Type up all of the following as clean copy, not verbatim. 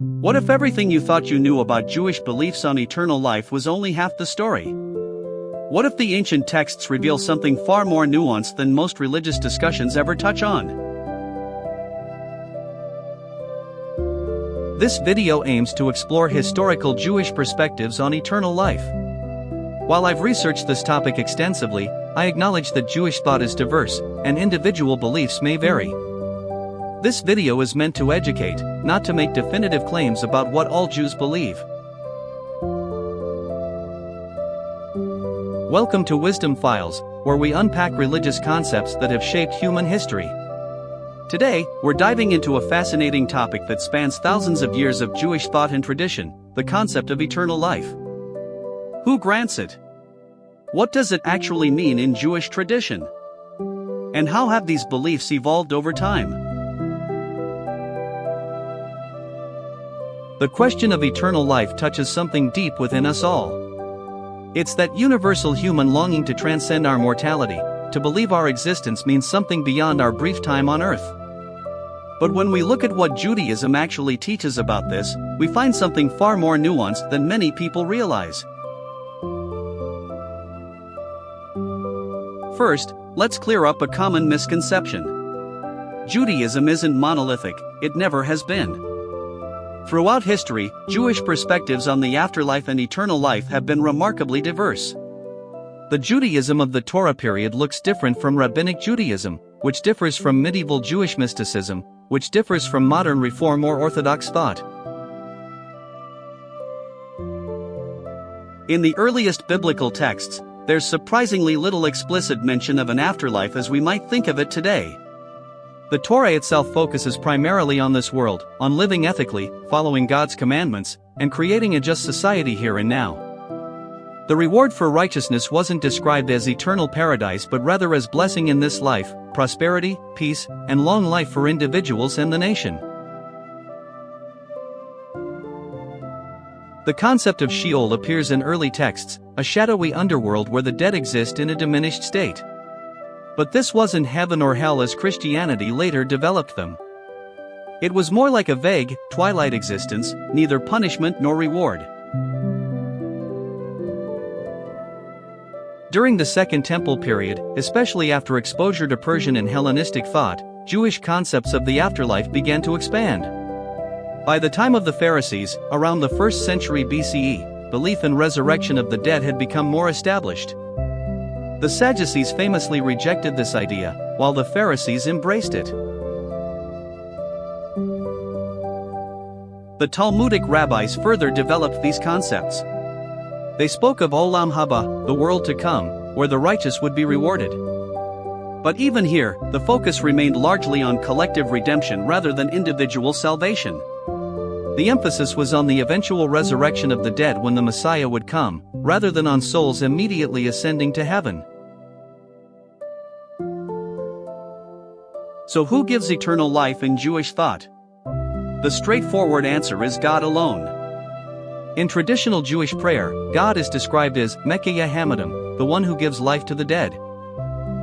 What if everything you thought you knew about Jewish beliefs on eternal life was only half the story? What if the ancient texts reveal something far more nuanced than most religious discussions ever touch on? This video aims to explore historical Jewish perspectives on eternal life. While I've researched this topic extensively, I acknowledge that Jewish thought is diverse, and individual beliefs may vary. This video is meant to educate, not to make definitive claims about what all Jews believe. Welcome to Wisdom Files, where we unpack religious concepts that have shaped human history. Today, we're diving into a fascinating topic that spans thousands of years of Jewish thought and tradition: the concept of eternal life. Who grants it? What does it actually mean in Jewish tradition? And how have these beliefs evolved over time? The question of eternal life touches something deep within us all. It's that universal human longing to transcend our mortality, to believe our existence means something beyond our brief time on earth. But when we look at what Judaism actually teaches about this, we find something far more nuanced than many people realize. First, let's clear up a common misconception. Judaism isn't monolithic, it never has been. Throughout history, Jewish perspectives on the afterlife and eternal life have been remarkably diverse. The Judaism of the Torah period looks different from Rabbinic Judaism, which differs from medieval Jewish mysticism, which differs from modern Reform or Orthodox thought. In the earliest biblical texts, there's surprisingly little explicit mention of an afterlife as we might think of it today. The Torah itself focuses primarily on this world, on living ethically, following God's commandments, and creating a just society here and now. The reward for righteousness wasn't described as eternal paradise but rather as blessing in this life, prosperity, peace, and long life for individuals and the nation. The concept of Sheol appears in early texts, a shadowy underworld where the dead exist in a diminished state. But this wasn't heaven or hell as Christianity later developed them. It was more like a vague, twilight existence, neither punishment nor reward. During the Second Temple period, especially after exposure to Persian and Hellenistic thought, Jewish concepts of the afterlife began to expand. By the time of the Pharisees, around the 1st century BCE, belief in resurrection of the dead had become more established. The Sadducees famously rejected this idea, while the Pharisees embraced it. The Talmudic rabbis further developed these concepts. They spoke of Olam Haba, the world to come, where the righteous would be rewarded. But even here, the focus remained largely on collective redemption rather than individual salvation. The emphasis was on the eventual resurrection of the dead when the Messiah would come, rather than on souls immediately ascending to heaven. So who gives eternal life in Jewish thought? The straightforward answer is God alone. In traditional Jewish prayer, God is described as Mekayeh Hamadam, the one who gives life to the dead.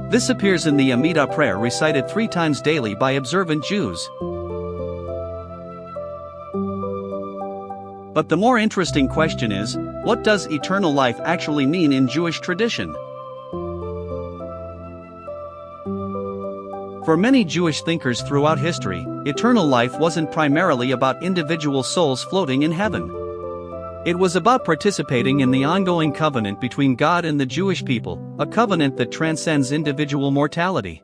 This appears in the Amidah prayer recited 3 times daily by observant Jews. But the more interesting question is, what does eternal life actually mean in Jewish tradition? For many Jewish thinkers throughout history, eternal life wasn't primarily about individual souls floating in heaven. It was about participating in the ongoing covenant between God and the Jewish people, a covenant that transcends individual mortality.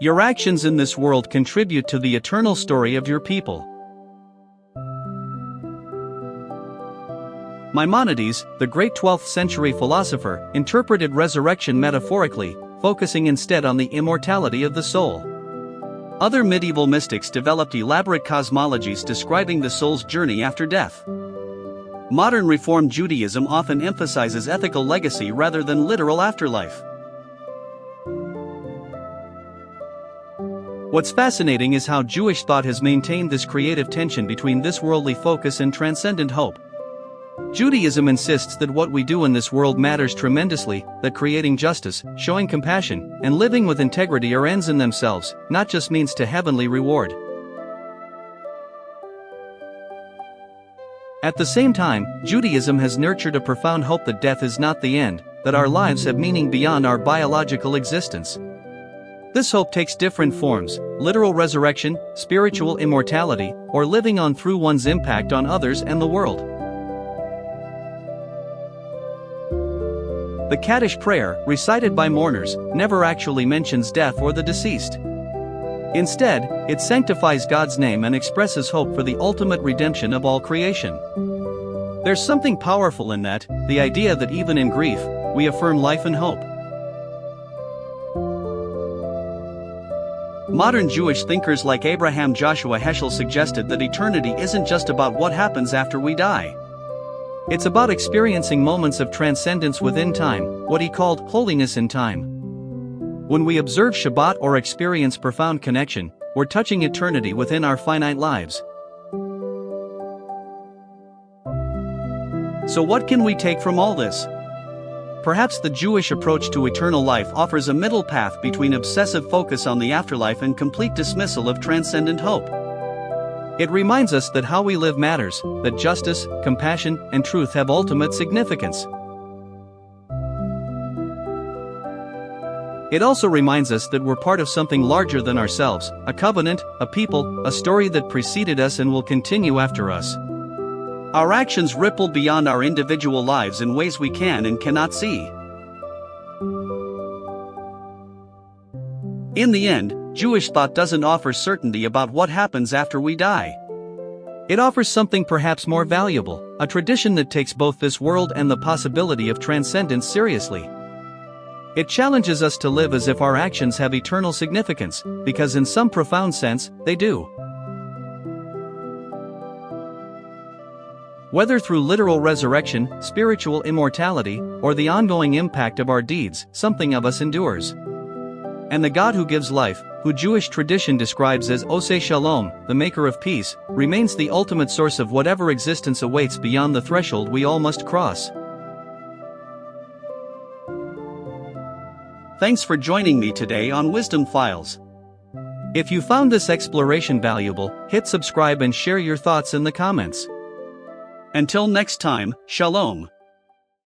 Your actions in this world contribute to the eternal story of your people. Maimonides, the great 12th century philosopher, interpreted resurrection metaphorically, focusing instead on the immortality of the soul. Other medieval mystics developed elaborate cosmologies describing the soul's journey after death. Modern Reform Judaism often emphasizes ethical legacy rather than literal afterlife. What's fascinating is how Jewish thought has maintained this creative tension between this worldly focus and transcendent hope. Judaism insists that what we do in this world matters tremendously, that creating justice, showing compassion, and living with integrity are ends in themselves, not just means to heavenly reward. At the same time, Judaism has nurtured a profound hope that death is not the end, that our lives have meaning beyond our biological existence. This hope takes different forms: literal resurrection, spiritual immortality, or living on through one's impact on others and the world. The Kaddish prayer, recited by mourners, never actually mentions death or the deceased. Instead, it sanctifies God's name and expresses hope for the ultimate redemption of all creation. There's something powerful in that, the idea that even in grief, we affirm life and hope. Modern Jewish thinkers like Abraham Joshua Heschel suggested that eternity isn't just about what happens after we die. It's about experiencing moments of transcendence within time, what he called holiness in time. When we observe Shabbat or experience profound connection, we're touching eternity within our finite lives. So what can we take from all this? Perhaps the Jewish approach to eternal life offers a middle path between obsessive focus on the afterlife and complete dismissal of transcendent hope. It reminds us that how we live matters, that justice, compassion, and truth have ultimate significance. It also reminds us that we're part of something larger than ourselves, a covenant, a people, a story that preceded us and will continue after us. Our actions ripple beyond our individual lives in ways we can and cannot see. In the end, Jewish thought doesn't offer certainty about what happens after we die. It offers something perhaps more valuable, a tradition that takes both this world and the possibility of transcendence seriously. It challenges us to live as if our actions have eternal significance, because in some profound sense, they do. Whether through literal resurrection, spiritual immortality, or the ongoing impact of our deeds, something of us endures. And the God who gives life, who Jewish tradition describes as Oseh Shalom, the maker of peace, remains the ultimate source of whatever existence awaits beyond the threshold we all must cross. Thanks for joining me today on Wisdom Files. If you found this exploration valuable, hit subscribe and share your thoughts in the comments. Until next time, Shalom.